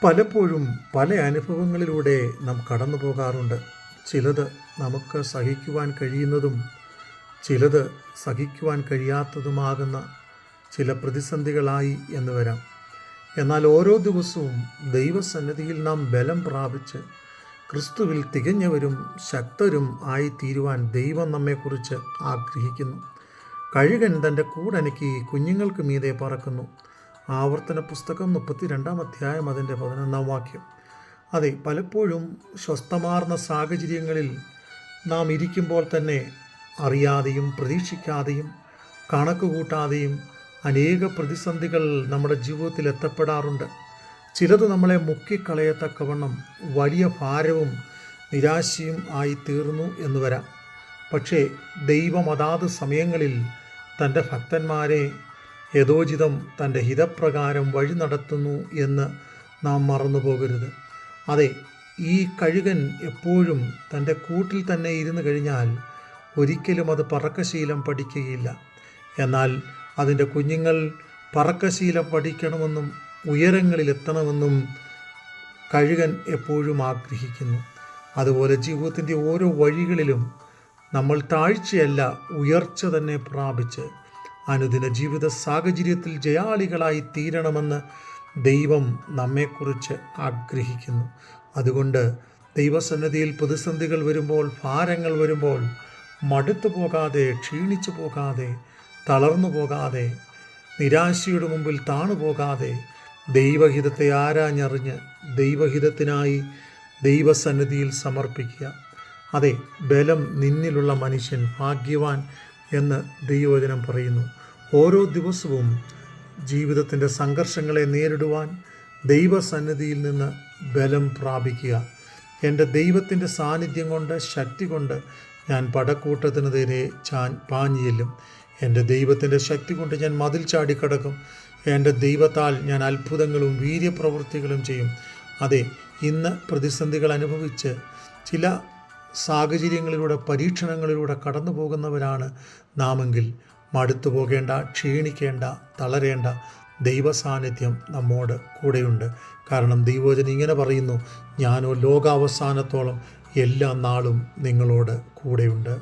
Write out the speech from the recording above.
പലപ്പോഴും പല അനുഭവങ്ങളിലൂടെ നാം കടന്നു പോകാറുണ്ട്. ചിലത് നമുക്ക് സഹിക്കുവാൻ കഴിയുന്നതും ചിലത് സഹിക്കുവാൻ കഴിയാത്തതുമാകുന്ന ചില പ്രതിസന്ധികളായി എന്ന് വരാം. എന്നാൽ ഓരോ ദിവസവും ദൈവസന്നിധിയിൽ നാം ബലം പ്രാപിച്ച് ക്രിസ്തുവിൽ തികഞ്ഞവരും ശക്തരും ആയിത്തീരുവാൻ ദൈവം നമ്മെക്കുറിച്ച് ആഗ്രഹിക്കുന്നു. കഴുകൻ തൻ്റെ കൂടനക്കി കുഞ്ഞുങ്ങൾക്ക് മീതെ പറക്കുന്നു. ആവർത്തന പുസ്തകം 32-ാം അധ്യായം അതിൻ്റെ 11-ാം വാക്യം. അതെ, പലപ്പോഴും സ്വസ്ഥമാർന്ന സാഹചര്യങ്ങളിൽ നാം ഇരിക്കുമ്പോൾ തന്നെ അറിയാതെയും പ്രതീക്ഷിക്കാതെയും കണക്ക് കൂട്ടാതെയും അനേക പ്രതിസന്ധികൾ നമ്മുടെ ജീവിതത്തിൽ എത്തപ്പെടാറുണ്ട്. ചിലത് നമ്മളെ മുക്കിക്കളയത്തക്കവണ്ണം വലിയ ഭാരവും നിരാശയും ആയിത്തീർന്നു എന്ന് വരാം. പക്ഷേ ദൈവം അതാത് സമയങ്ങളിൽ തൻ്റെ ഭക്തന്മാരെ യഥോചിതം തൻ്റെ ഹിതപ്രകാരം വഴി നടത്തുന്നു എന്ന് നാം മറന്നു പോകരുത്. അതെ, ഈ കഴുകൻ എപ്പോഴും തൻ്റെ കൂട്ടിൽ തന്നെ ഇരുന്ന് കഴിഞ്ഞാൽ ഒരിക്കലും അത് പറക്കശീലം പഠിക്കുകയില്ല. എന്നാൽ അതിൻ്റെ കുഞ്ഞുങ്ങൾ പറക്കശീലം പഠിക്കണമെന്നും ഉയരങ്ങളിലെത്തണമെന്നും കഴുകൻ എപ്പോഴും ആഗ്രഹിക്കുന്നു. അതുപോലെ ജീവിതത്തിൻ്റെ ഓരോ വഴികളിലും നമ്മൾ താഴ്ചയല്ല ഉയർച്ച തന്നെ പ്രാപിച്ച് അനുദിന ജീവിത സാഹചര്യത്തിൽ ജയാളികളായി തീരണമെന്ന് ദൈവം നമ്മെക്കുറിച്ച് ആഗ്രഹിക്കുന്നു. അതുകൊണ്ട് ദൈവസന്നിധിയിൽ പ്രതിസന്ധികൾ വരുമ്പോൾ, ഭാരങ്ങൾ വരുമ്പോൾ മടുത്തു പോകാതെ, ക്ഷീണിച്ചു പോകാതെ, തളർന്നു പോകാതെ, നിരാശയുടെ മുമ്പിൽ താണു പോകാതെ ദൈവഹിതത്തെ ആരാഞ്ഞറിഞ്ഞ് ദൈവഹിതത്തിനായി ദൈവസന്നിധിയിൽ സമർപ്പിക്കുക. അതെ, ബലം നിന്നിലുള്ള മനുഷ്യൻ ഭാഗ്യവാൻ എന്ന് ദൈവവചനം പറയുന്നു. ഓരോ ദിവസവും ജീവിതത്തിൻ്റെ സംഘർഷങ്ങളെ നേരിടുവാൻ ദൈവസന്നിധിയിൽ നിന്ന് ബലം പ്രാപിക്കുക. എൻ്റെ ദൈവത്തിൻ്റെ സാന്നിധ്യം കൊണ്ട്, ശക്തി കൊണ്ട് ഞാൻ പടക്കൂട്ടത്തിനെതിരെ പാഞ്ഞു ചെല്ലും. എൻ്റെ ദൈവത്തിൻ്റെ ശക്തി കൊണ്ട് ഞാൻ മതിൽ ചാടിക്കടക്കും. എൻ്റെ ദൈവത്താൽ ഞാൻ അത്ഭുതങ്ങളും വീര്യപ്രവൃത്തികളും ചെയ്യും. അതെ, ഇന്ന് പ്രതിസന്ധികൾ അനുഭവിച്ച് ചില സാഹചര്യങ്ങളിലൂടെ, പരീക്ഷണങ്ങളിലൂടെ കടന്നു പോകുന്നവരാണ് നാമെങ്കിൽ മടുത്തു പോകേണ്ട, ക്ഷീണിക്കേണ്ട, തളരേണ്ട. ദൈവസാന്നിധ്യം നമ്മോട് കൂടെയുണ്ട്. കാരണം ദൈവവചനം ഇങ്ങനെ പറയുന്നു, ഞാനോ ലോകാവസാനത്തോളം എല്ലാ നാളും നിങ്ങളോട് കൂടെയുണ്ട്.